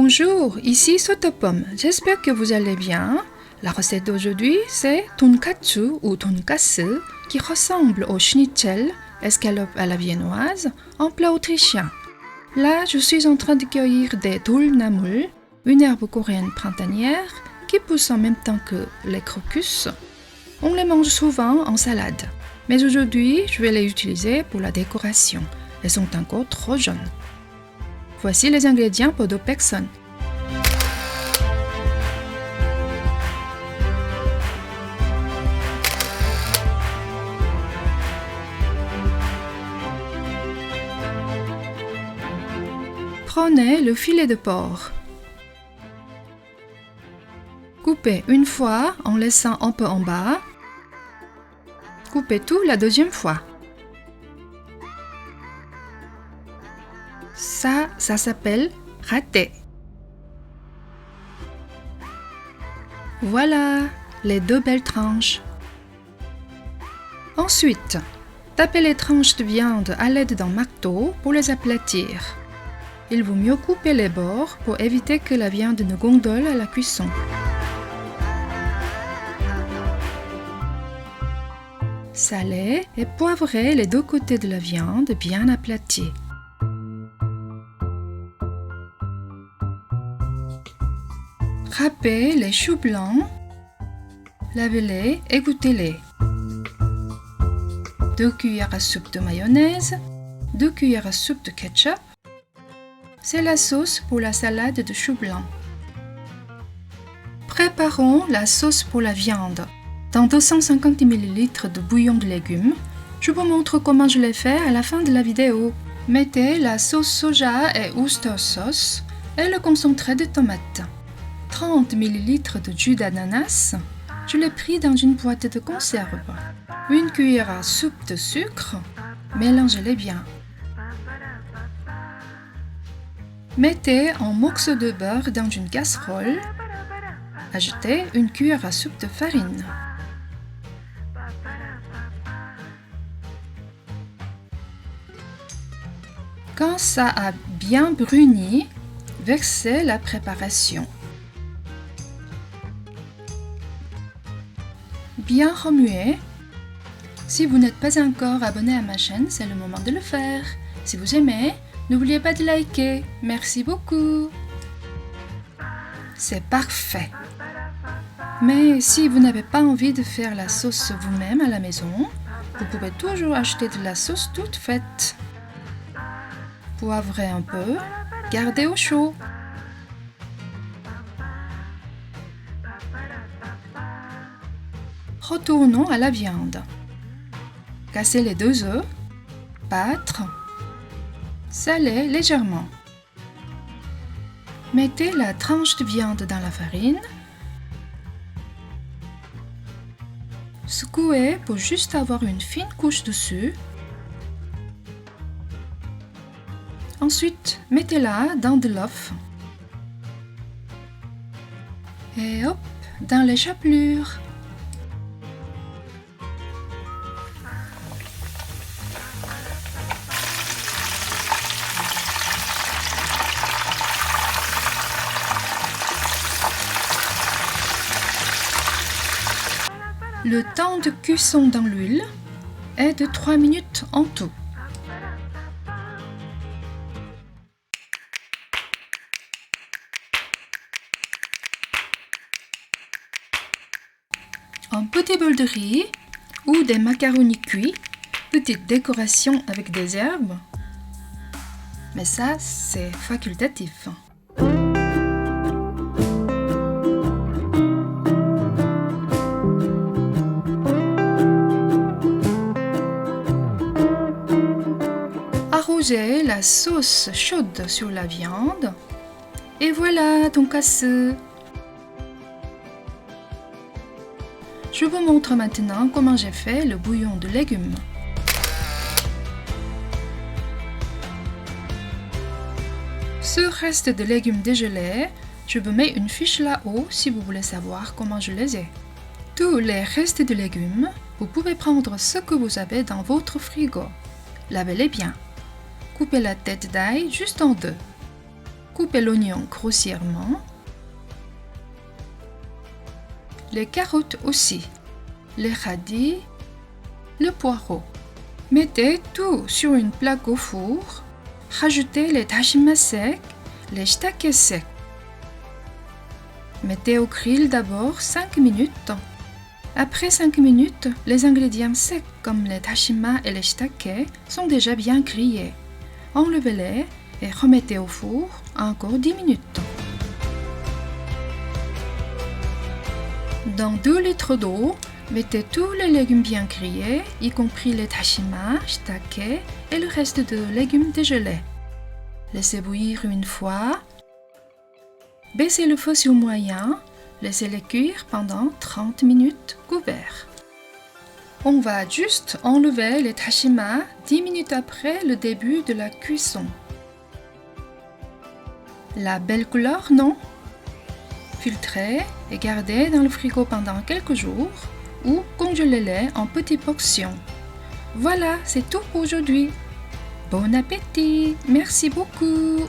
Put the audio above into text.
Bonjour, ici Sotopom. J'espère que vous allez bien. La recette d'aujourd'hui, c'est tonkatsu ou tonkasu qui ressemble au schnitzel, escalope à la viennoise, en plat autrichien. Là, je suis en train de cueillir des dulnamul, une herbe coréenne printanière qui pousse en même temps que les crocus. On les mange souvent en salade, mais aujourd'hui, je vais les utiliser pour la décoration. Elles sont encore trop jeunes. Voici les ingrédients pour 2 personnes. Prenez le filet de porc. Coupez une fois en laissant un peu en bas. Coupez tout la deuxième fois. Ça s'appelle raté. Voilà les 2 belles tranches. Ensuite, tapez les tranches de viande à l'aide d'un marteau pour les aplatir. Il vaut mieux couper les bords pour éviter que la viande ne gondole à la cuisson. Salez et poivrez les 2 côtés de la viande bien aplatis. Râpez les choux blancs, lavez-les et goûtez-les. 2 cuillères à soupe de mayonnaise, 2 cuillères à soupe de ketchup. C'est la sauce pour la salade de choux blancs. Préparons la sauce pour la viande. Dans 250 ml de bouillon de légumes, je vous montre comment je l'ai fait à la fin de la vidéo. Mettez la sauce soja et Worcester sauce et le concentré de tomate. 30 ml de jus d'ananas, je l'ai pris dans une boîte de conserve. 1 cuillère à soupe de sucre, mélangez-les bien. Mettez un morceau de beurre dans une casserole. Ajoutez 1 cuillère à soupe de farine. Quand ça a bien bruni, versez la préparation. Bien remuer. Si vous n'êtes pas encore abonné à ma chaîne, c'est le moment de le faire. Si vous aimez, n'oubliez pas de liker. Merci beaucoup. C'est parfait. Mais si vous n'avez pas envie de faire la sauce vous-même à la maison, vous pouvez toujours acheter de la sauce toute faite. Poivrez un peu, gardez au chaud. Retournons à la viande. Cassez les 2 œufs, battre, salez légèrement. Mettez la tranche de viande dans la farine. Secouez pour juste avoir une fine couche dessus. Ensuite, mettez-la dans de l'œuf. Et hop, dans les chapelures. Le temps de cuisson dans l'huile est de 3 minutes en tout. Un petit bol de riz ou des macaronis cuits, petite décoration avec des herbes. Mais ça, c'est facultatif. Arrosez la sauce chaude sur la viande. Et voilà, tonkatsu. Je vous montre maintenant comment j'ai fait le bouillon de légumes. Sur reste de légumes dégelés, je vous mets une fiche là-haut si vous voulez savoir comment je les ai. Tous les restes de légumes, vous pouvez prendre ce que vous avez dans votre frigo. Lavez-les bien. Coupez la tête d'ail juste en 2. Coupez l'oignon grossièrement. Les carottes aussi, les radis, le poireau. Mettez tout sur une plaque au four. Rajoutez les tachima secs, les shiitake secs. Mettez au grill d'abord 5 minutes. Après 5 minutes, les ingrédients secs comme les tachima et les shiitake sont déjà bien grillés. Enlevez-les et remettez au four encore 10 minutes. Dans 2 litres d'eau, mettez tous les légumes bien grillés, y compris les tachima, shiitake et le reste de légumes dégelés. Laissez bouillir une fois. Baissez le feu sur moyen. Laissez-les cuire pendant 30 minutes couverts. On va juste enlever les tachima 10 minutes après le début de la cuisson. La belle couleur, non? Filtrez et gardez dans le frigo pendant quelques jours ou congelez-les en petites portions. Voilà, c'est tout pour aujourd'hui. Bon appétit! Merci beaucoup!